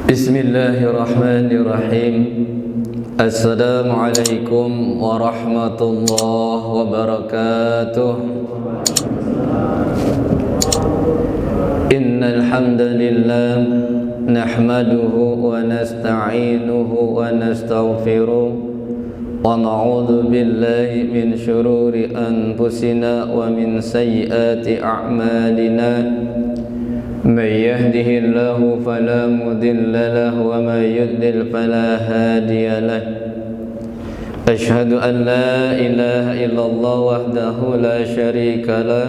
Bismillahirrahmanirrahim. Assalamualaikum warahmatullahi wabarakatuh. Innal hamdalillah nahmaduhu wa nasta'inuhu wa nastaghfiruh wa na'udzu billahi min shururi anfusina wa min sayyiati a'malina. من يهده الله فلا مضل له ومن يضلل فلا هادي له أشهد أن لا إله إلا الله وحده لا شريك له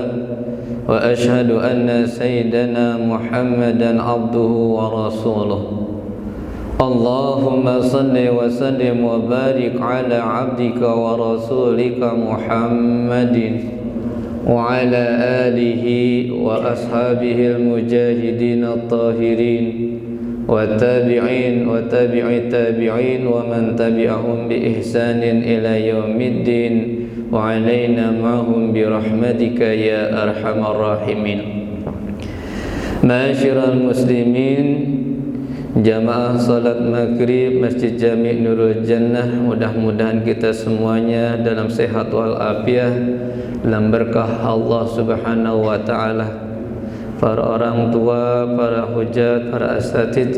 وأشهد أن سيدنا محمدا عبده ورسوله اللهم صل وسلم وبارك على عبدك ورسولك محمد وعلى آله وأصحابه المجاهدين الطاهرين والتابعين وتابع التابعين ومن تبعهم بإحسان إلى يوم الدين وعلينا معهم برحمتك يا أرحم الراحمين. Ma'asyiral muslimin, jamaah salat maghrib Masjid Jami' Nurul Jannah, mudah-mudahan kita semuanya dalam sehat walafiat, dalam berkah Allah Subhanahu wa taala. Para orang tua, para hujat, para asatidz,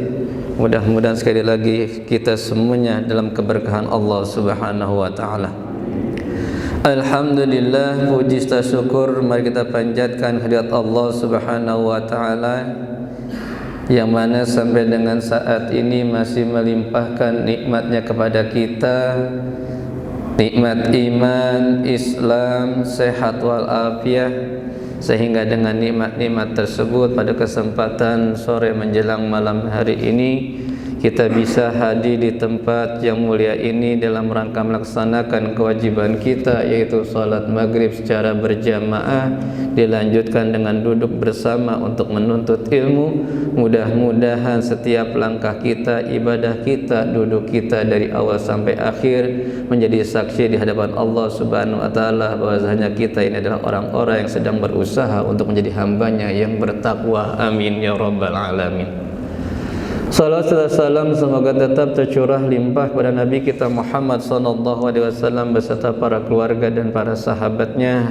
mudah-mudahan sekali lagi kita semuanya dalam keberkahan Allah Subhanahu wa taala. Alhamdulillah, puji serta syukur mari kita panjatkan kehadirat Allah Subhanahu wa taala yang mana sampai dengan saat ini masih melimpahkan nikmatnya kepada kita, nikmat iman, Islam, sehat walafiat, sehingga dengan nikmat-nikmat tersebut pada kesempatan sore menjelang malam hari ini kita bisa hadir di tempat yang mulia ini dalam rangka melaksanakan kewajiban kita, yaitu salat maghrib secara berjamaah, dilanjutkan dengan duduk bersama untuk menuntut ilmu. Mudah-mudahan setiap langkah kita, ibadah kita, duduk kita dari awal sampai akhir menjadi saksi di hadapan Allah Subhanahu wa taala bahwasanya kita ini adalah orang-orang yang sedang berusaha untuk menjadi hambanya yang bertakwa. Amin ya rabbal alamin. Salat dan salam semoga tetap tercurah limpah kepada Nabi kita Muhammad sallallahu alaihi wasallam beserta para keluarga dan para sahabatnya,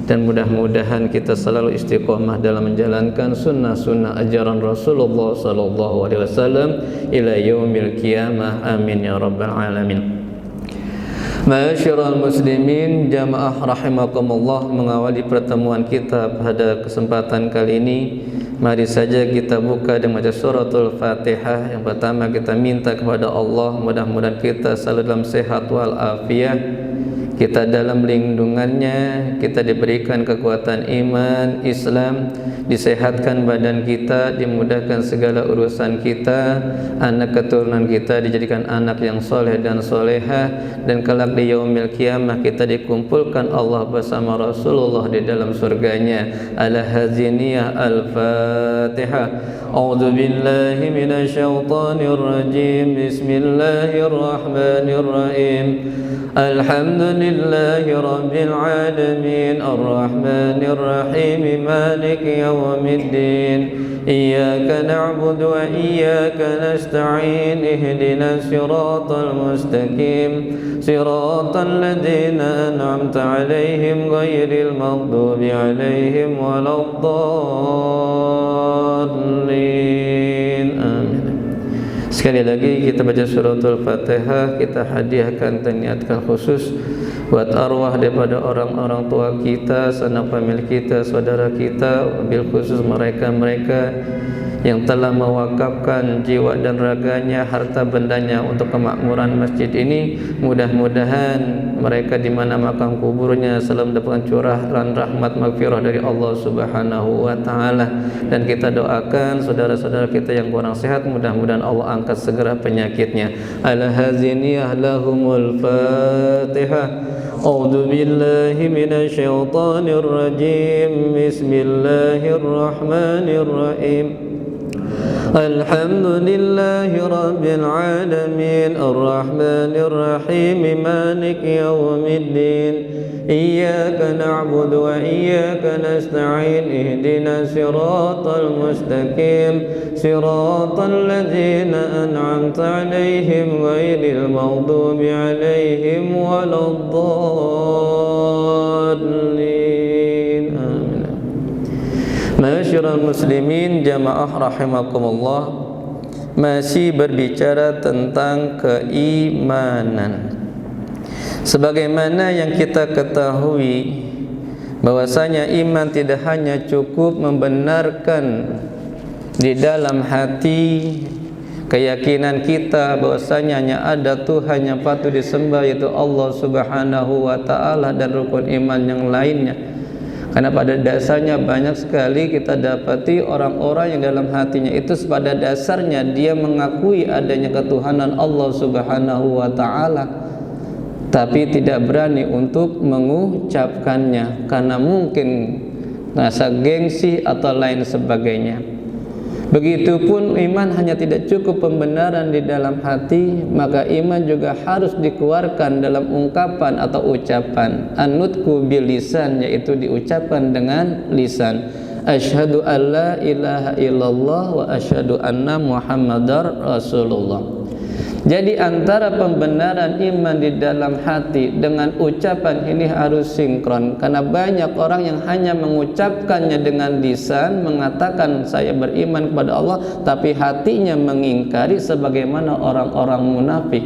dan mudah-mudahan kita selalu istiqomah dalam menjalankan sunnah-sunnah ajaran Rasulullah sallallahu alaihi wasallam ila yaumil qiyamah. Amin ya rabbal alamin. Ma'asyiral muslimin, jamaah rahimakumullah, mengawali pertemuan kita pada kesempatan kali ini, mari saja kita buka dengan membaca suratul Fatihah. Yang pertama kita minta kepada Allah mudah-mudahan kita selalu dalam sehat walafiat, kita dalam lindungannya, kita diberikan kekuatan iman, Islam, disehatkan badan kita, dimudahkan segala urusan kita, anak keturunan kita dijadikan anak yang soleh dan solehah, dan kelak di yaumil qiyamah kita dikumpulkan Allah bersama Rasulullah di dalam surganya. Al-Haziniyah Al-Fatihah. A'udzu billahi minasyaitonir rajim. Bismillahirrahmanirrahim. Alhamdulillahi rabbil alamin, arrahmanir rahim, maliki yaumiddin. Iyyaka na'budu wa iyyaka nasta'in. Ihdinas siratal mustaqim, siratal ladzina an'amta 'alaihim ghairil maghdubi 'alaihim waladdallin. Amin. Sekali lagi kita baca suratul Fatihah, kita hadiahkan dan niatkan khusus buat arwah daripada orang-orang tua kita, sanak famili kita, saudara kita, wabil khusus mereka-mereka yang telah mewakafkan jiwa dan raganya, harta bendanya untuk kemakmuran masjid ini. Mudah-mudahan mereka di mana makam kuburnya selalu mendapatkan curahan rahmat maghfirah dari Allah Subhanahu wa taala. Dan kita doakan saudara-saudara kita yang kurang sehat, mudah-mudahan Allah angkat segera penyakitnya. Al-Haziniyah lahumul Fatihah. A'udzu billahi minasyaitonir rajim. Bismillahirrahmanirrahim. Alhamdulillahi Rabbil Alamin Ar-Rahmanir Rahim Maliki Yawmiddin Iyyaka na'budu wa iyyaka nasta'in Ihdina siratal mustaqim Siratal ladzina an'amta alaihim Ghairil maghdubi alaihim waladdallin. Amin. Ma'asyiral muslimin jamaah rahimakumullah, masih berbicara tentang keimanan. Sebagaimana yang kita ketahui bahwasanya iman tidak hanya cukup membenarkan di dalam hati keyakinan kita bahwasanya hanya ada Tuhan yang patut disembah, yaitu Allah Subhanahu wa taala, dan rukun iman yang lainnya. Karena pada dasarnya banyak sekali kita dapati orang-orang yang dalam hatinya itu pada dasarnya dia mengakui adanya ketuhanan Allah Subhanahu wa taala, tapi tidak berani untuk mengucapkannya karena mungkin rasa gengsi atau lain sebagainya. Begitupun iman hanya tidak cukup pembenaran di dalam hati, maka iman juga harus dikeluarkan dalam ungkapan atau ucapan. An-nutqu bil lisan, yaitu diucapkan dengan lisan. Asyhadu an la ilaha illallah wa asyhadu anna muhammadar rasulullah. Jadi antara pembenaran iman di dalam hati dengan ucapan ini harus sinkron, karena banyak orang yang hanya mengucapkannya dengan lisan, mengatakan saya beriman kepada Allah, tapi hatinya mengingkari sebagaimana orang-orang munafik.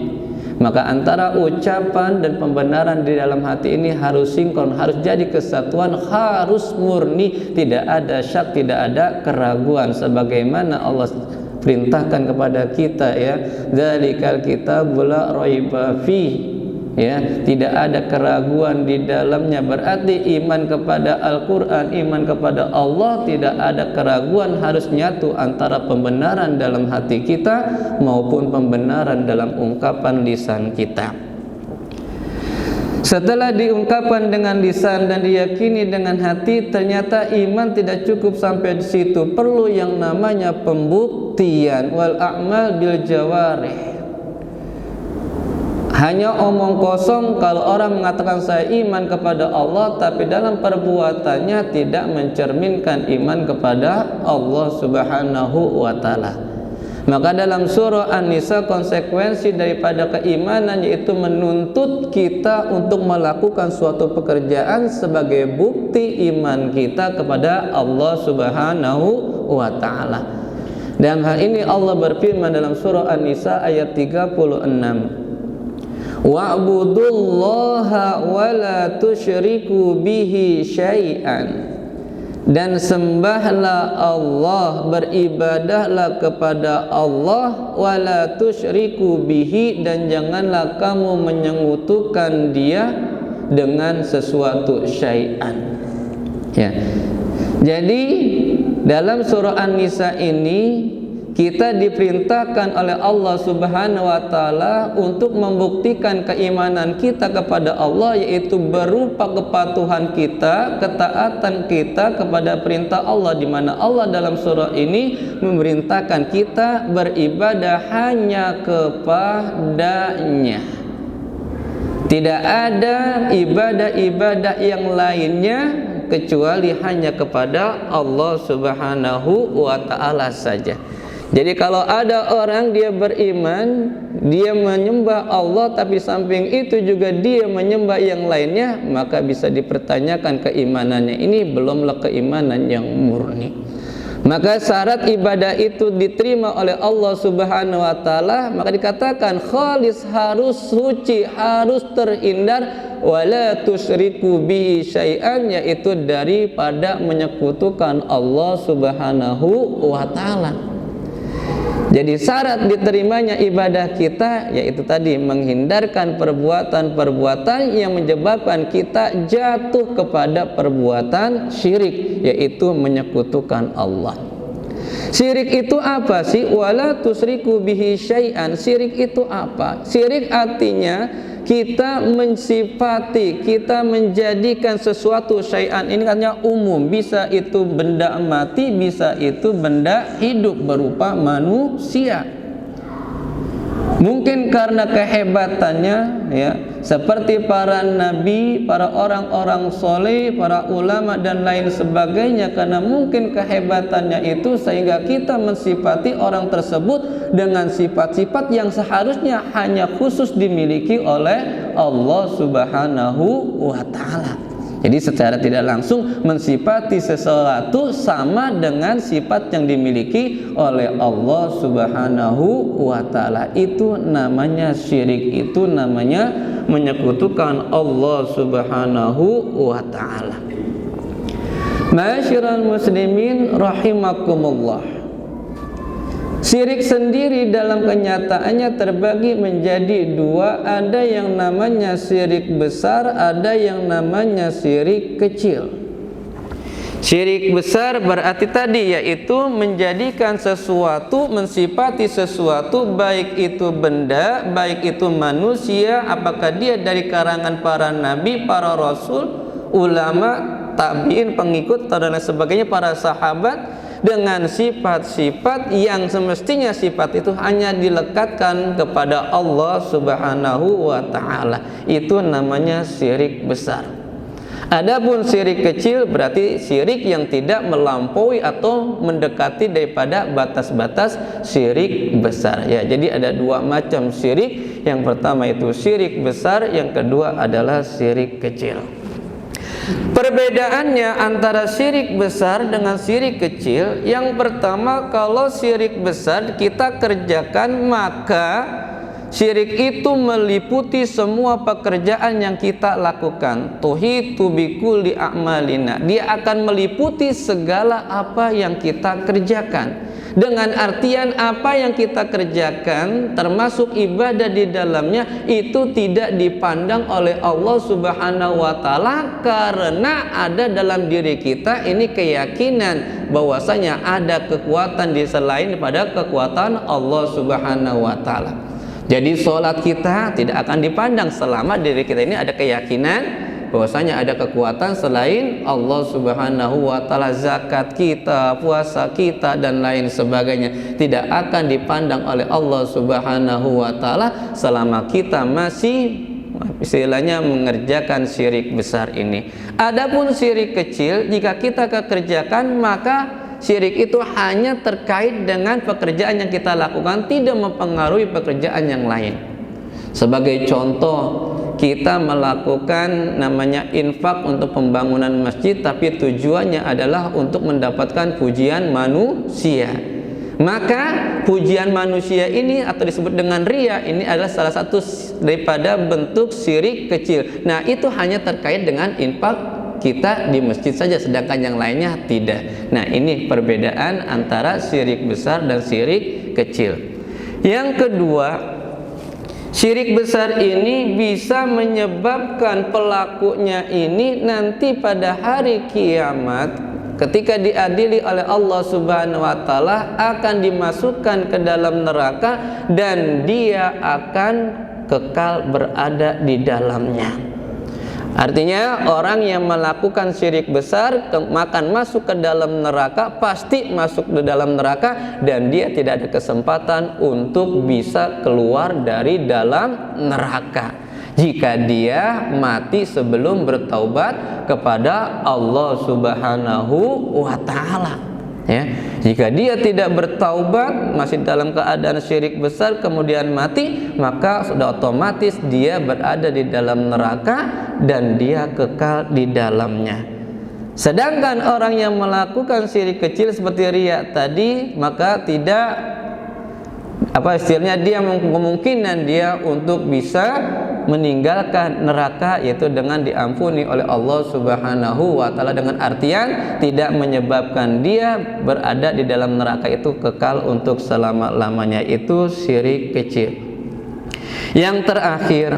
Maka antara ucapan dan pembenaran di dalam hati ini harus sinkron, harus jadi kesatuan, harus murni, tidak ada syak, tidak ada keraguan, sebagaimana Allah perintahkan kepada kita, ya, dzalikal kitabul la raiba fi, ya, tidak ada keraguan di dalamnya. Berarti iman kepada Al-Qur'an, iman kepada Allah, tidak ada keraguan, harus nyatu antara pembenaran dalam hati kita maupun pembenaran dalam ungkapan lisan kita. Setelah diungkapkan dengan lisan dan diyakini dengan hati, ternyata iman tidak cukup sampai di situ. Perlu yang namanya pembuktian, wal a'mal bil jawarih. Hanya omong kosong kalau orang mengatakan saya iman kepada Allah, tapi dalam perbuatannya tidak mencerminkan iman kepada Allah Subhanahu wa ta'ala. Maka dalam surah An-Nisa, konsekuensi daripada keimanan yaitu menuntut kita untuk melakukan suatu pekerjaan sebagai bukti iman kita kepada Allah Subhanahu wa ta'ala. Dan hal ini Allah berfirman dalam surah An-Nisa ayat 36, wa'budullaha wa la tusyriku bihi syai'an, dan sembahlah Allah, beribadahlah kepada Allah, wala tusyriku bihi, dan janganlah kamu menyekutukan dia dengan sesuatu syai'an. Ya. Jadi dalam surah An-Nisa ini kita diperintahkan oleh Allah Subhanahu wa ta'ala untuk membuktikan keimanan kita kepada Allah, yaitu berupa kepatuhan kita, ketaatan kita kepada perintah Allah, di mana Allah dalam surah ini memerintahkan kita beribadah hanya kepadanya. Tidak ada ibadah-ibadah yang lainnya kecuali hanya kepada Allah Subhanahu wa ta'ala saja. Jadi kalau ada orang dia beriman, dia menyembah Allah, tapi samping itu juga dia menyembah yang lainnya, maka bisa dipertanyakan keimanannya ini belumlah keimanan yang murni. Maka syarat ibadah itu diterima oleh Allah Subhanahu wa ta'ala, maka dikatakan khalis, harus suci, harus terhindar, wala tusyriku bihi syai'an, yaitu daripada menyekutukan Allah Subhanahu wa ta'ala. Jadi syarat diterimanya ibadah kita yaitu tadi menghindarkan perbuatan-perbuatan yang menyebabkan kita jatuh kepada perbuatan syirik, yaitu menyekutukan Allah. Syirik itu apa sih? Wala tusriku bihi syai'an. Syirik itu apa? Syirik artinya kita mensifati, kita menjadikan sesuatu syai'an. Ini katanya umum, bisa itu benda mati, bisa itu benda hidup berupa manusia. Mungkin karena kehebatannya, ya, seperti para nabi, para orang-orang soleh, para ulama dan lain sebagainya, karena mungkin kehebatannya itu sehingga kita mensifati orang tersebut dengan sifat-sifat yang seharusnya hanya khusus dimiliki oleh Allah Subhanahu wa Ta'ala. Jadi secara tidak langsung mensifati sesuatu sama dengan sifat yang dimiliki oleh Allah Subhanahu wa Ta'ala. Itu namanya syirik, itu namanya menyekutukan Allah Subhanahu wa Ta'ala. Ma'asyiral muslimin rahimakumullah. Syirik sendiri dalam kenyataannya terbagi menjadi dua. Ada yang namanya syirik besar, ada yang namanya syirik kecil. Syirik besar berarti tadi yaitu menjadikan sesuatu, mensifati sesuatu, baik itu benda, baik itu manusia, apakah dia dari karangan para nabi, para rasul, ulama, tabi'in, pengikut dan lain sebagainya, para sahabat, dengan sifat-sifat yang semestinya sifat itu hanya dilekatkan kepada Allah Subhanahu wa Ta'ala. Itu namanya syirik besar. Adapun syirik kecil berarti syirik yang tidak melampaui atau mendekati daripada batas-batas syirik besar. Ya, jadi ada dua macam syirik. Yang pertama itu syirik besar, yang kedua adalah syirik kecil. Perbedaannya antara syirik besar dengan syirik kecil, yang pertama, kalau syirik besar kita kerjakan, maka syirik itu meliputi semua pekerjaan yang kita lakukan. Tuhitu bikulli a'malina. Dia akan meliputi segala apa yang kita kerjakan. Dengan artian apa yang kita kerjakan termasuk ibadah di dalamnya itu tidak dipandang oleh Allah Subhanahu wa Ta'ala, karena ada dalam diri kita ini keyakinan bahwasanya ada kekuatan di selain pada kekuatan Allah Subhanahu wa Ta'ala. Jadi sholat kita tidak akan dipandang selama diri kita ini ada keyakinan bahwasanya ada kekuatan selain Allah Subhanahu wa Ta'ala. Zakat kita, puasa kita dan lain sebagainya tidak akan dipandang oleh Allah Subhanahu wa Ta'ala selama kita masih istilahnya mengerjakan syirik besar ini. Adapun syirik kecil, jika kita kerjakan, maka syirik itu hanya terkait dengan pekerjaan yang kita lakukan, tidak mempengaruhi pekerjaan yang lain. Sebagai contoh, kita melakukan namanya infak untuk pembangunan masjid, tapi tujuannya adalah untuk mendapatkan pujian manusia. Maka pujian manusia ini atau disebut dengan riya, ini adalah salah satu daripada bentuk syirik kecil. Nah, itu hanya terkait dengan infak kita di masjid saja, sedangkan yang lainnya tidak. Nah, ini perbedaan antara syirik besar dan syirik kecil. Yang kedua, syirik besar ini bisa menyebabkan pelakunya ini nanti pada hari kiamat ketika diadili oleh Allah Subhanahu wa Ta'ala akan dimasukkan ke dalam neraka dan dia akan kekal berada di dalamnya. Artinya orang yang melakukan syirik besar akan masuk ke dalam neraka, pasti masuk ke dalam neraka, dan dia tidak ada kesempatan untuk bisa keluar dari dalam neraka jika dia mati sebelum bertaubat kepada Allah Subhanahu wa Ta'ala. Ya, jika dia tidak bertaubat, masih dalam keadaan syirik besar, kemudian mati, maka sudah otomatis dia berada di dalam neraka dan dia kekal di dalamnya. Sedangkan orang yang melakukan syirik kecil seperti riya tadi, maka tidak istilahnya dia kemungkinan dia untuk bisa meninggalkan neraka, yaitu dengan diampuni oleh Allah Subhanahu wa Ta'ala, dengan artian tidak menyebabkan dia berada di dalam neraka itu kekal untuk selama-lamanya. Itu syirik kecil. Yang terakhir,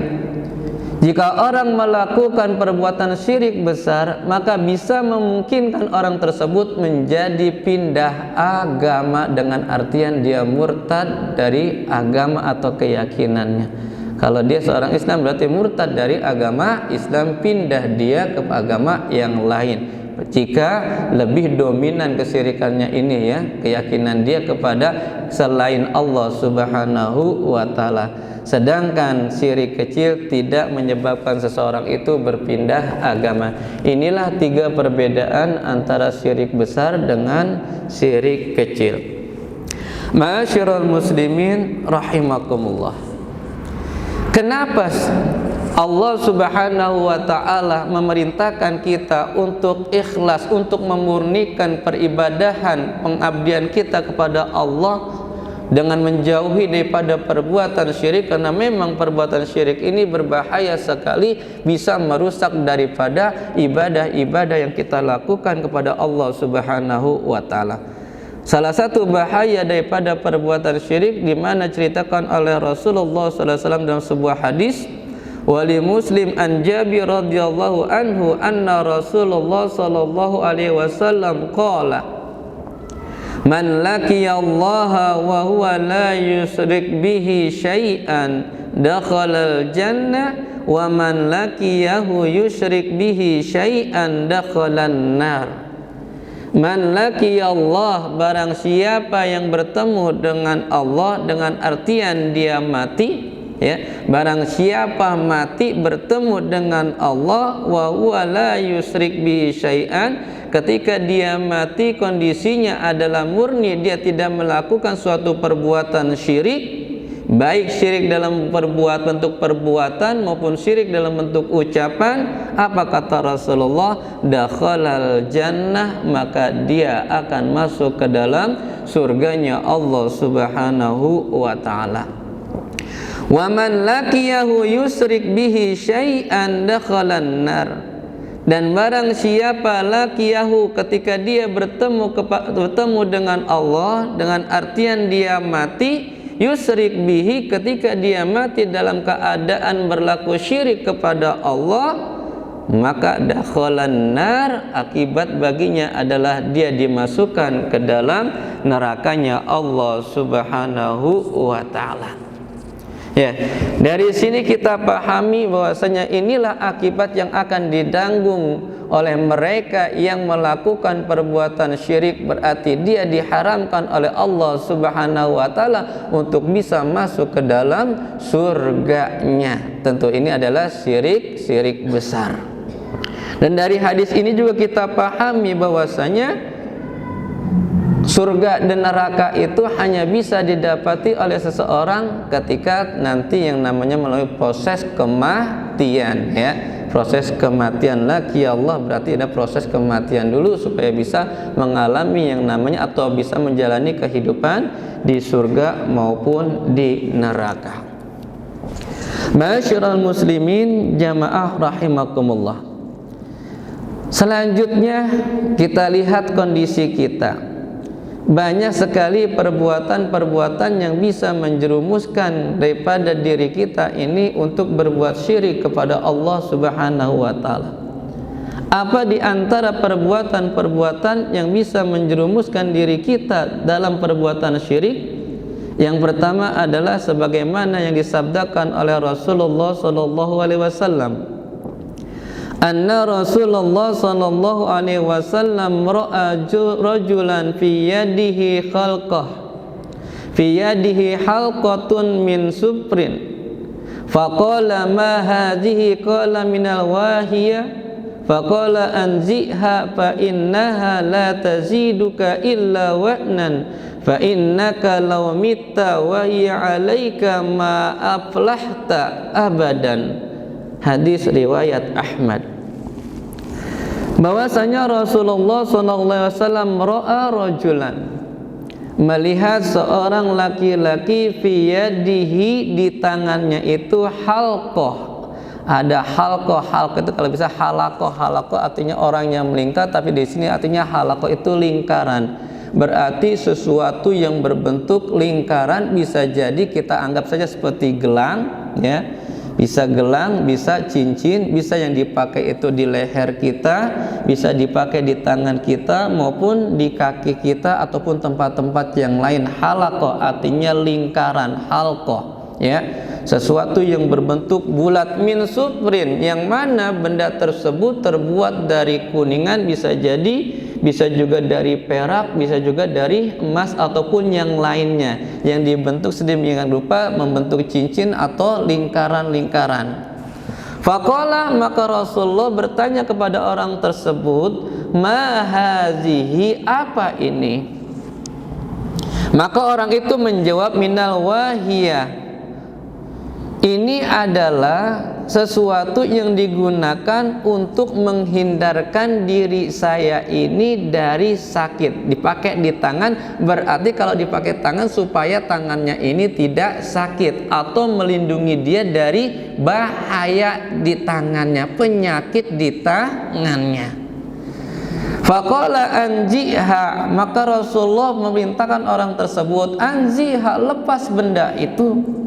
Jika orang melakukan perbuatan syirik besar, maka bisa memungkinkan orang tersebut menjadi pindah agama, dengan artian dia murtad dari agama atau keyakinannya. Kalau dia seorang Islam berarti murtad dari agama Islam, pindah dia ke agama yang lain. Jika lebih dominan kesyirikannya ini, ya, keyakinan dia kepada selain Allah Subhanahu wa taala. Sedangkan syirik kecil tidak menyebabkan seseorang itu berpindah agama. Inilah 3 perbedaan antara syirik besar dengan syirik kecil. Ma'asyiral muslimin rahimakumullah. Kenapa Allah Subhanahu wa ta'ala memerintahkan kita untuk ikhlas, untuk memurnikan peribadahan, pengabdian kita kepada Allah dengan menjauhi daripada perbuatan syirik? Karena memang perbuatan syirik ini berbahaya sekali, bisa merusak daripada ibadah-ibadah yang kita lakukan kepada Allah Subhanahu wa ta'ala. Salah satu bahaya daripada perbuatan syirik, di mana ceritakan oleh Rasulullah SAW dalam sebuah hadis, wali Muslim an Jabir radhiyallahu anhu anna Rasulullah sallallahu alaihi wasallam qala man laqiyallaha wa huwa la yusyrik bihi syai'an dakhalal jannah wa man laqiyahu yusyrik bihi syai'an dakhalan nar. Man laqiyallah, barang siapa yang bertemu dengan Allah, dengan artian dia mati, ya, barang siapa mati bertemu dengan Allah, wa huwa la yusyrik bihi syai'an, ketika dia mati kondisinya adalah murni dia tidak melakukan suatu perbuatan syirik, baik syirik dalam bentuk perbuatan maupun syirik dalam bentuk ucapan. Apa kata Rasulullah? Dakhalal jannah, maka dia akan masuk ke dalam surganya Allah Subhanahu wa ta'ala. Wa man laqiyahu yusyrik bihi syai'an dakhalan nar. Dan barang siapa laqiyahu, ketika dia bertemu dengan Allah, dengan artian dia mati, yusyrik bihi, ketika dia mati dalam keadaan berlaku syirik kepada Allah, maka dakhalan nar, akibat baginya adalah dia dimasukkan ke dalam nerakanya Allah Subhanahu wa ta'ala. Ya, dari sini kita pahami bahwasanya inilah akibat yang akan ditanggung oleh mereka yang melakukan perbuatan syirik, berarti dia diharamkan oleh Allah Subhanahu wa ta'ala untuk bisa masuk ke dalam surganya. Tentu ini adalah syirik besar. Dan dari hadis ini juga kita pahami bahwasanya surga dan neraka itu hanya bisa didapati oleh seseorang ketika nanti yang namanya melalui proses kematian, ya. Proses kematian, laki Allah, berarti ada proses kematian dulu supaya bisa mengalami yang namanya atau bisa menjalani kehidupan di surga maupun di neraka. Ma'asyiral muslimin jamaah rahimakumullah. Selanjutnya kita lihat kondisi kita. Banyak sekali perbuatan-perbuatan yang bisa menjerumuskan daripada diri kita ini untuk berbuat syirik kepada Allah Subhanahu wa ta'ala. Apa di antara perbuatan-perbuatan yang bisa menjerumuskan diri kita dalam perbuatan syirik? Yang pertama adalah sebagaimana yang disabdakan oleh Rasulullah sallallahu alaihi wasallam. Anna Rasulullah sallallahu alaihi wasallam ra'a rajulan fi yadihi halqatun min suprin faqala ma hadhihi, qala minal wahiyah, faqala anziha fa innaha la taziduka illa wa'nan fa innaka law mitta wa hiya 'alaika ma aflahta abadan. Hadis riwayat Ahmad. Bahwasanya Rasulullah SAW ra'a rajulan, melihat seorang laki-laki fi yadihi, di tangannya itu halqah. Ada halqah itu kalau bisa halaqah artinya orang yang melingkar, tapi di sini artinya halaqah itu lingkaran. Berarti sesuatu yang berbentuk lingkaran, bisa jadi kita anggap saja seperti gelang, ya. Bisa gelang, bisa cincin, bisa yang dipakai itu di leher kita, bisa dipakai di tangan kita maupun di kaki kita ataupun tempat-tempat yang lain. Halaqah artinya lingkaran, halqah, ya. Sesuatu yang berbentuk bulat, min sufrin, yang mana benda tersebut terbuat dari kuningan, bisa juga dari perak, bisa juga dari emas ataupun yang lainnya, yang dibentuk sedemikian rupa membentuk cincin atau lingkaran-lingkaran. Faqala, maka Rasulullah bertanya kepada orang tersebut, ma hazihi, apa ini? Maka orang itu menjawab, minal wahiyah, ini adalah sesuatu yang digunakan untuk menghindarkan diri saya ini dari sakit. Dipakai di tangan, berarti kalau dipakai tangan supaya tangannya ini tidak sakit, atau melindungi dia dari bahaya di tangannya, penyakit di tangannya. Faqala anjiha, maka Rasulullah memerintahkan orang tersebut, anjiha, lepas benda itu.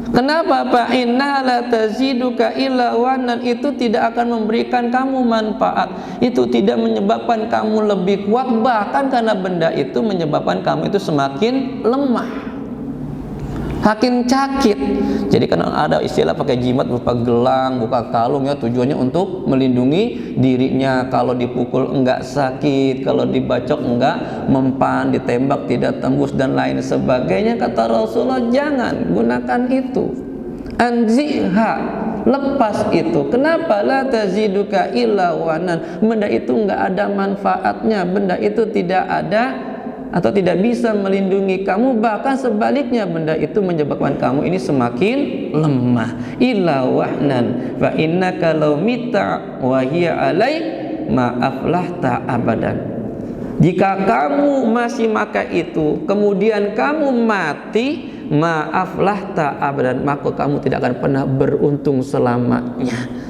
Kenapa? Fa inna la taziduka illa wanan, itu tidak akan memberikan kamu manfaat, itu tidak menyebabkan kamu lebih kuat, bahkan karena benda itu menyebabkan kamu itu semakin lemah, makin sakit. Jadi kan ada istilah pakai jimat berupa gelang, buka kalung, ya, tujuannya untuk melindungi dirinya. Kalau dipukul enggak sakit, kalau dibacok enggak mempan, ditembak tidak tembus dan lain sebagainya. Kata Rasulullah, jangan gunakan itu. Anziha, lepas itu. Kenapa? La taziduka illa wanan, benda itu enggak ada manfaatnya, benda itu tidak ada atau tidak bisa melindungi kamu, bahkan sebaliknya benda itu menyebabkan kamu ini semakin lemah. Illa wahnan fa innaka law mita wa hiya alaik ma aflahta abadan. Jika kamu masih makai itu kemudian kamu mati, ma aflahta abadan, maka kamu tidak akan pernah beruntung selamanya.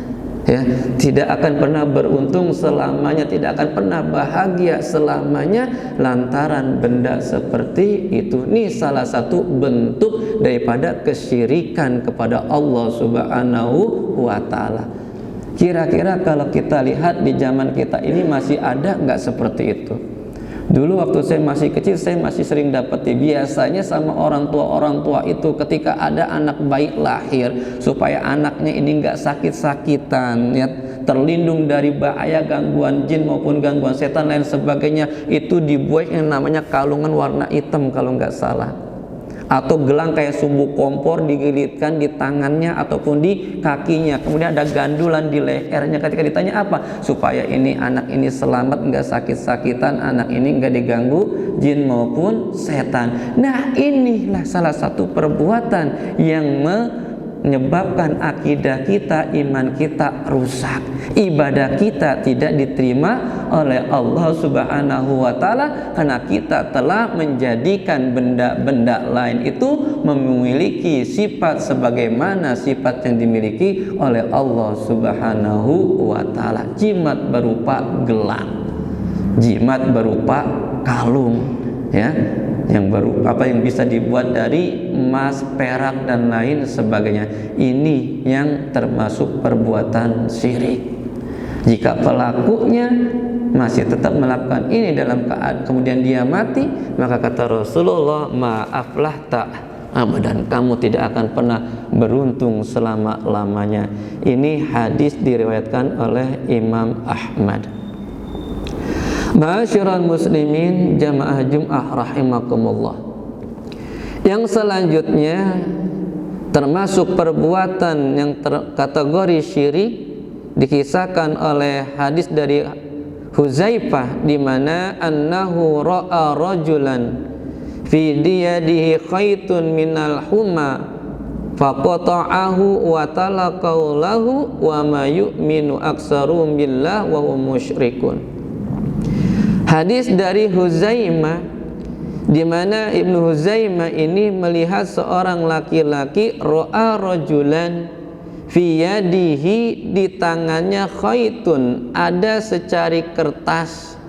Ya, tidak akan pernah beruntung selamanya, tidak akan pernah bahagia selamanya lantaran benda seperti itu. Ini salah satu bentuk daripada kesyirikan kepada Allah Subhanahu wa ta'ala. Kira-kira kalau kita lihat di zaman kita ini masih ada nggak seperti itu? Dulu waktu saya masih kecil, saya masih sering dapati, biasanya sama orang tua itu ketika ada anak bayi lahir, supaya anaknya ini nggak sakit-sakitan, ya, terlindung dari bahaya gangguan jin maupun gangguan setan lain sebagainya, itu dibuat yang namanya kalungan warna hitam kalau nggak salah, atau gelang kayak sumbu kompor digilitkan di tangannya ataupun di kakinya, kemudian ada gandulan di lehernya. Ketika ditanya apa, supaya ini anak ini selamat, nggak sakit-sakitan, anak ini nggak diganggu jin maupun setan. Nah, inilah salah satu perbuatan yang menyebabkan akidah kita, iman kita rusak, ibadah kita tidak diterima oleh Allah Subhanahu wa ta'ala, karena kita telah menjadikan benda-benda lain itu memiliki sifat sebagaimana sifat yang dimiliki oleh Allah Subhanahu wa ta'ala. Jimat berupa gelang, jimat berupa kalung, ya, yang bisa dibuat dari emas, perak dan lain sebagainya. Ini yang termasuk perbuatan syirik. Jika pelakunya masih tetap melakukan ini dalam keadaan kemudian dia mati, maka kata Rasulullah, maaflah tak abadan, kamu tidak akan pernah beruntung selama-lamanya. Ini hadis diriwayatkan oleh Imam Ahmad. Ma'asyiral muslimin jamaah Jum'ah rahimakumullah. Yang selanjutnya termasuk perbuatan yang kategori syirik, dikisahkan oleh hadis dari Huzaifah, di mana annahu ra'a rajulan fi diyadihi khaitun minal huma faqata'ahu wa talaqahu lahu wa ma yu'minu aksarum billah wa hum musyrikun. Hadis dari Huzaimah, di mana Ibnu Huzaimah ini melihat seorang laki-laki, ra'a rajulan fi yadihi, di tangannya khaitun, ada secari kertas,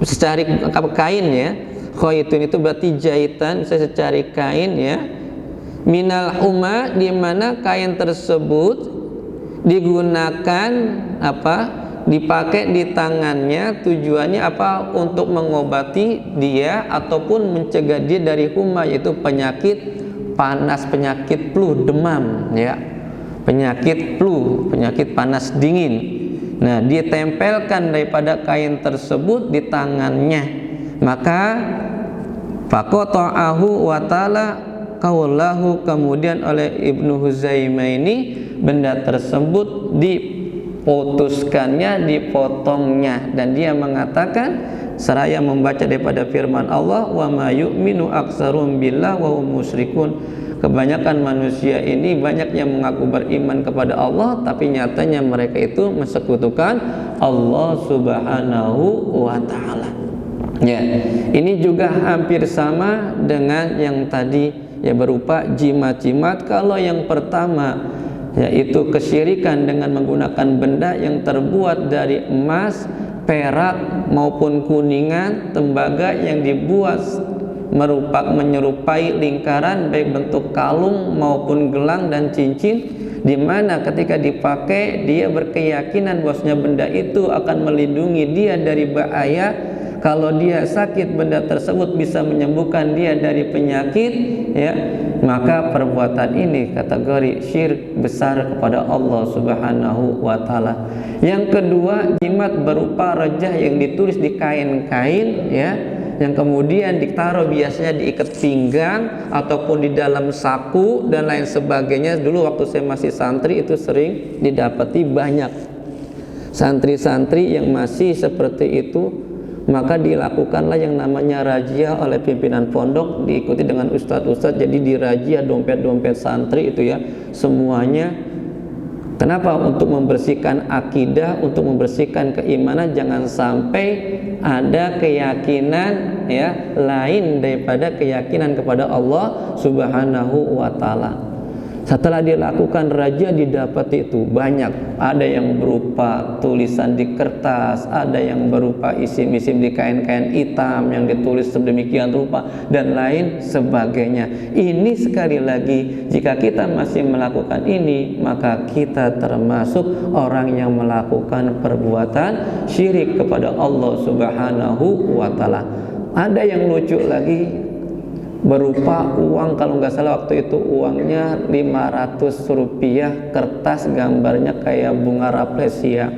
secari kain, ya. Khaitun itu berarti jahitan, secari kain, ya, minal huma, di mana kain tersebut digunakan dipakai di tangannya, tujuannya apa? Untuk mengobati dia ataupun mencegah dia dari huma, yaitu penyakit panas, penyakit flu, demam ya, penyakit flu, penyakit panas dingin. Nah, ditempelkan daripada kain tersebut di tangannya, maka faqata'ahu wa ta'ala kaulahu, kemudian oleh Ibnu Huzaimah ini benda tersebut diputuskannya, dipotongnya, dan dia mengatakan seraya membaca daripada firman Allah, wa ma yu'minu aktsarum billah wa hum musyrikun. Kebanyakan manusia ini banyak yang mengaku beriman kepada Allah, tapi nyatanya mereka itu mensekutukan Allah Subhanahu wa ta'ala. Ya, ini juga hampir sama dengan yang tadi ya, berupa jimat-jimat. Kalau yang pertama yaitu kesyirikan dengan menggunakan benda yang terbuat dari emas, perak maupun kuningan, tembaga yang dibuat menyerupai lingkaran baik bentuk kalung maupun gelang dan cincin, di mana ketika dipakai dia berkeyakinan bahwasanya benda itu akan melindungi dia dari bahaya. Kalau dia sakit, benda tersebut bisa menyembuhkan dia dari penyakit ya, maka perbuatan ini kategori syirik besar kepada Allah Subhanahu wa ta'ala. Yang kedua, jimat berupa rejah yang ditulis di kain-kain ya, yang kemudian ditaruh biasanya diikat pinggang ataupun di dalam saku dan lain sebagainya. Dulu waktu saya masih santri itu sering didapati banyak santri-santri yang masih seperti itu. Maka dilakukanlah yang namanya razia oleh pimpinan pondok, diikuti dengan ustadz-ustadz. Jadi dirazia dompet-dompet santri itu ya, semuanya. Kenapa? Untuk membersihkan akidah, untuk membersihkan keimanan. Jangan sampai ada keyakinan ya lain daripada keyakinan kepada Allah Subhanahu wa ta'ala. Setelah dilakukan razia, didapati itu banyak. Ada yang berupa tulisan di kertas, ada yang berupa isim-isim di kain-kain hitam yang ditulis sedemikian rupa, dan lain sebagainya. Ini sekali lagi, jika kita masih melakukan ini, maka kita termasuk orang yang melakukan perbuatan syirik kepada Allah Subhanahu wa ta'ala. Ada yang lucu lagi, berupa uang, kalau nggak salah waktu itu uangnya 500 rupiah, kertas gambarnya kayak bunga rafflesia,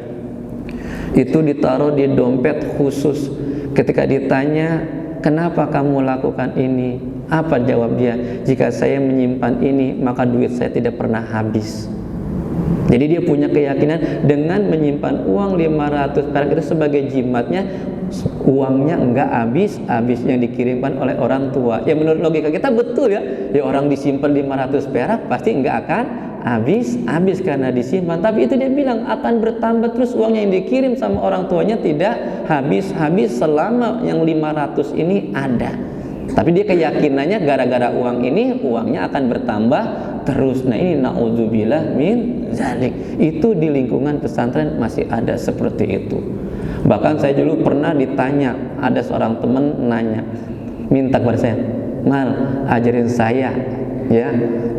itu ditaruh di dompet khusus. Ketika ditanya, kenapa kamu lakukan ini? Apa jawab dia? Jika saya menyimpan ini, maka duit saya tidak pernah habis. Jadi dia punya keyakinan dengan menyimpan uang 500 perak itu sebagai jimatnya, uangnya enggak habis yang dikirimkan oleh orang tua. Ya menurut logika kita betul ya. Ya orang disimpan 500 perak pasti enggak akan habis karena disimpan. Tapi itu dia bilang akan bertambah terus uangnya yang dikirim sama orang tuanya, tidak habis selama yang 500 ini ada. Tapi dia keyakinannya gara-gara uang ini, uangnya akan bertambah terus. Nah ini na'udzubillah min zalik. Itu di lingkungan pesantren masih ada seperti itu. Bahkan saya dulu pernah ditanya, ada seorang teman nanya, minta kepada saya, Mal, ajarin saya ya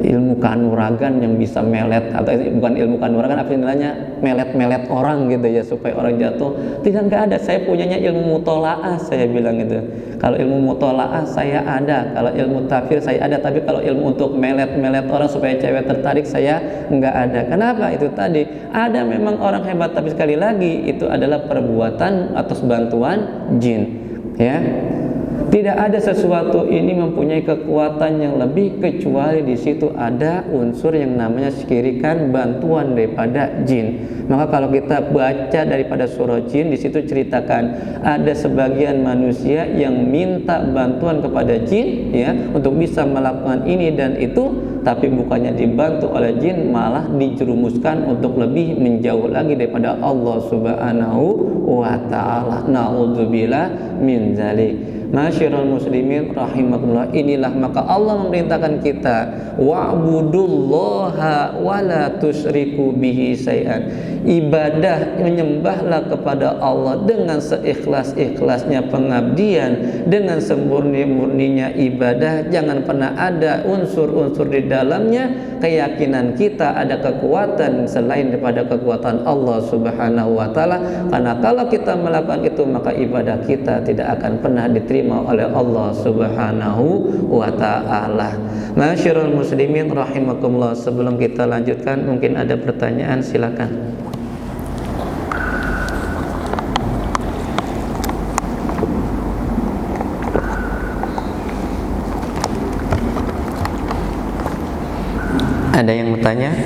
ilmu kanuragan yang bisa melet, atau bukan ilmu kanuragan, apa istilahnya, melet orang gitu ya, supaya orang jatuh. Tidak, nggak ada. Saya punyanya ilmu mutolaah, saya bilang gitu. Kalau ilmu mutolaah saya ada, kalau ilmu tafsir saya ada, tapi kalau ilmu untuk melet orang supaya cewek tertarik saya nggak ada. Kenapa? Itu tadi ada memang orang hebat, tapi sekali lagi itu adalah perbuatan atas bantuan jin ya. Tidak ada sesuatu ini mempunyai kekuatan yang lebih kecuali di situ ada unsur yang namanya syirikan, bantuan daripada jin. Maka kalau kita baca daripada surah jin, di situ ceritakan ada sebagian manusia yang minta bantuan kepada jin ya untuk bisa melakukan ini dan itu, tapi bukannya dibantu oleh jin, malah dijerumuskan untuk lebih menjauh lagi daripada Allah Subhanahu wa ta'ala. Na'udzubillah min zalik. Masyiral muslimin rahimakumullah, inilah maka Allah memerintahkan kita wa'budullaha wa la tusyriku bihi syai'an. Ibadah, menyembahlah kepada Allah dengan seikhlas-ikhlasnya pengabdian, dengan semurni-murninya ibadah. Jangan pernah ada unsur-unsur di dalamnya keyakinan kita ada kekuatan selain daripada kekuatan Allah Subhanahu wa taala. Karena kalau kita melakukan itu, maka ibadah kita tidak akan pernah diterima oleh Allah Subhanahu wa taala. Masyiral muslimin rahimakumullah, sebelum kita lanjutkan mungkin ada pertanyaan, silakan. Ada yang bertanya?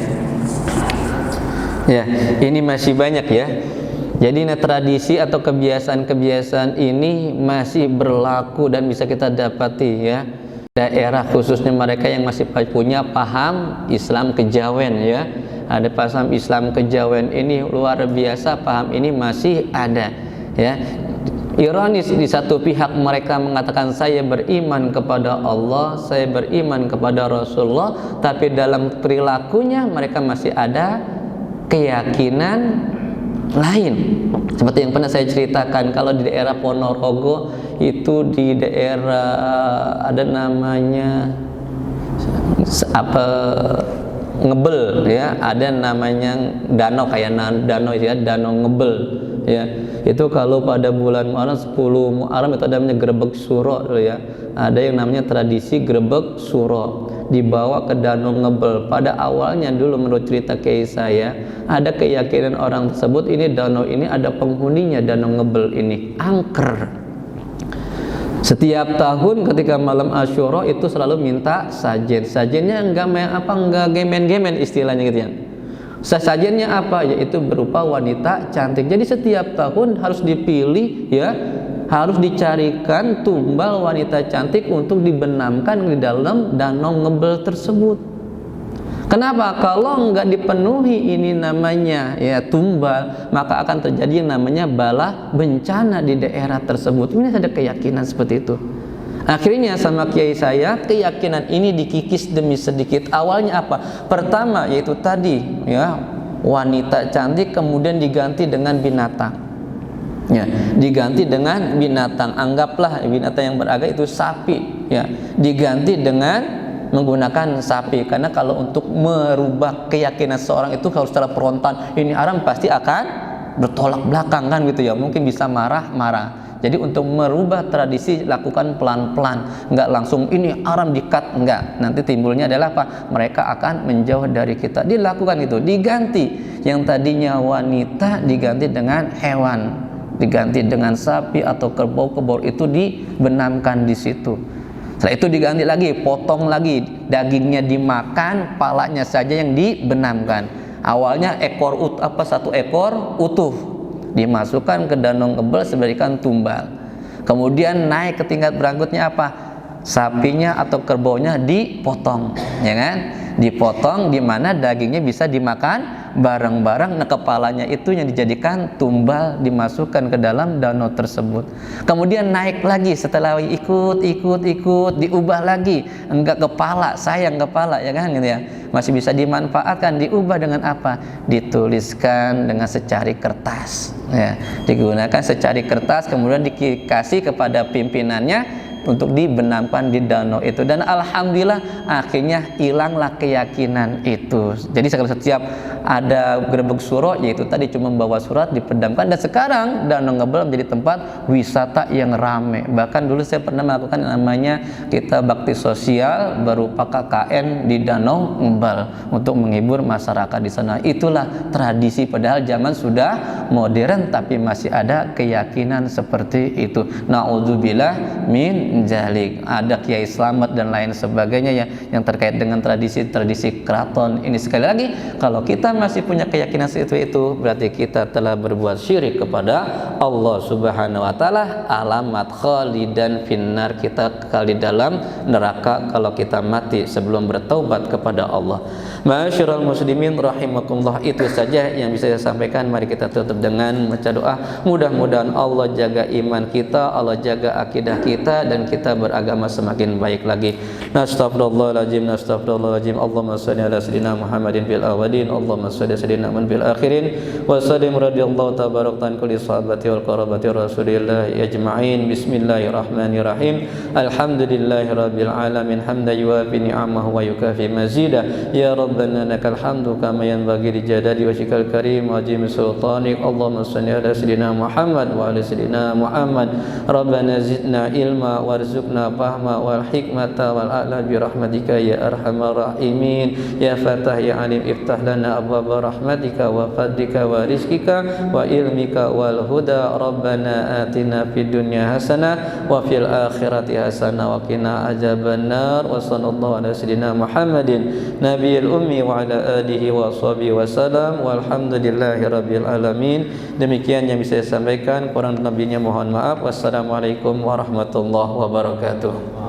Ya, ini masih banyak ya. Jadi tradisi atau kebiasaan-kebiasaan ini masih berlaku dan bisa kita dapati ya. Daerah khususnya mereka yang masih punya paham Islam kejawen ya. Ada paham Islam kejawen ini luar biasa, paham ini masih ada ya. Ironis, di satu pihak mereka mengatakan saya beriman kepada Allah, saya beriman kepada Rasulullah, tapi dalam perilakunya mereka masih ada keyakinan lain. Seperti yang pernah saya ceritakan, kalau di daerah Ponorogo itu, di daerah ada namanya apa, Ngebel ya, ada namanya danau, kayak danau ya, danau Ngebel ya. Itu kalau pada bulan Muharram 10 Muharram itu ada namanya grebek suro ya. Ada yang namanya tradisi grebek suro, dibawa ke danau Ngebel. Pada awalnya dulu menurut cerita kiai saya, ada keyakinan orang tersebut ini danau ini ada penghuninya, danau Ngebel ini angker. Setiap tahun ketika malam Asyura itu selalu minta sajen. Sajennya enggak gemen-gemen istilahnya gitu ya. Sajennya apa? Yaitu berupa wanita cantik. Jadi setiap tahun harus dipilih ya, harus dicarikan tumbal wanita cantik untuk dibenamkan di dalam danau Ngebel tersebut. Kenapa? Kalau enggak dipenuhi ini namanya ya tumbal, maka akan terjadi yang namanya bala bencana di daerah tersebut. Ini ada keyakinan seperti itu. Akhirnya sama kiai saya, keyakinan ini dikikis demi sedikit. Awalnya apa? Pertama yaitu tadi ya, wanita cantik, kemudian diganti dengan binatang. Ya, diganti dengan binatang. Anggaplah binatang yang beragak itu sapi ya, diganti dengan menggunakan sapi. Karena kalau untuk merubah keyakinan seorang itu kalau secara frontal ini haram, pasti akan bertolak belakang kan gitu ya, mungkin bisa marah-marah. Jadi untuk merubah tradisi lakukan pelan-pelan, enggak langsung ini haram dikat, enggak. Nanti timbulnya adalah apa? Mereka akan menjauh dari kita. Dilakukan itu, diganti yang tadinya wanita diganti dengan hewan, diganti dengan sapi atau kerbau-kerbau, itu dibenamkan di situ. Setelah itu diganti lagi, potong lagi, dagingnya dimakan, palanya saja yang dibenamkan. Awalnya satu ekor utuh dimasukkan ke danau Ngebel seberikan tumbal. Kemudian naik ke tingkat berikutnya apa? Sapinya atau kerbaunya dipotong, ya kan? Dipotong, di mana dagingnya bisa dimakan bareng-bareng. Nah, kepalanya itu yang dijadikan tumbal, dimasukkan ke dalam danau tersebut. Kemudian naik lagi, setelah ikut diubah lagi, enggak kepala, sayang kepala ya kan gitu ya. Masih bisa dimanfaatkan, diubah dengan apa? Dituliskan dengan secari kertas ya. Digunakan secari kertas, kemudian dikasih kepada pimpinannya untuk dibenamkan di danau itu. Dan alhamdulillah akhirnya hilanglah keyakinan itu. Jadi setiap ada grebek suro, yaitu tadi cuma membawa surat dipendamkan. Dan sekarang danau Ngebel menjadi tempat wisata yang ramai. Bahkan dulu saya pernah melakukan namanya kita bakti sosial berupa KKN di danau Ngebel untuk menghibur masyarakat di sana. Itulah tradisi, padahal zaman sudah modern tapi masih ada keyakinan seperti itu. Na'udzubillah min min jalik. Ada Kiai Slamet dan lain sebagainya yang terkait dengan tradisi-tradisi keraton. Ini sekali lagi, kalau kita masih punya keyakinan seperti itu, berarti kita telah berbuat syirik kepada Allah Subhanahu wa taala. Alamat khalidan finnar, kita kekal di dalam neraka kalau kita mati sebelum bertaubat kepada Allah. Ma'asyiral muslimin rahimakumullah, itu saja yang bisa saya sampaikan. Mari kita tutup dengan baca doa. Mudah-mudahan Allah jaga iman kita, Allah jaga akidah kita, dan kita beragama semakin baik lagi. Nastaghfirullahaladzim, nastaghfirullahaladzim. Allahumma shalli ala sayyidina Muhammadin fil awwalin, Allahumma shalli ala sayyidina Muhammadin fil akhirin, wa sallim radhiyallahu tabaraka an kulli sahabati wal qarabati rasulillah ajma'in. Bismillahirrahmanirrahim. Alhamdulillahi rabbil alamin, hamdan yuwafi ni'amahu wa yukafi mazidah. Ya rabbana lakal hamdu kama yanbaghi li jalali wajhikal karim wa azimi sultanik. Allahumma shalli ala sayyidina Muhammad wa ala sayyidina Muhammad. Rabbana zidna ilma warzuqna fahma wal hikmata wal a'la bi rahmatika ya arhamar rahimin. Ya Fatah ya Alim, iftah lana abwaaba rahmatika wa fadlika wa rizqika wa ilmika wal huda. Rabbana atina fid dunya hasanah wa fil akhirati hasanah wa qina adzabannar. Wa sallallahu ala sayyidina Muhammadin nabiyil ummi wa ala alihi wa sahbihi wa salam. Walhamdulillahi rabbil alamin. Demikian yang bisa saya sampaikan, kurang lebihnya mohon maaf. Wassalamualaikum warahmatullahi wabarakatuh.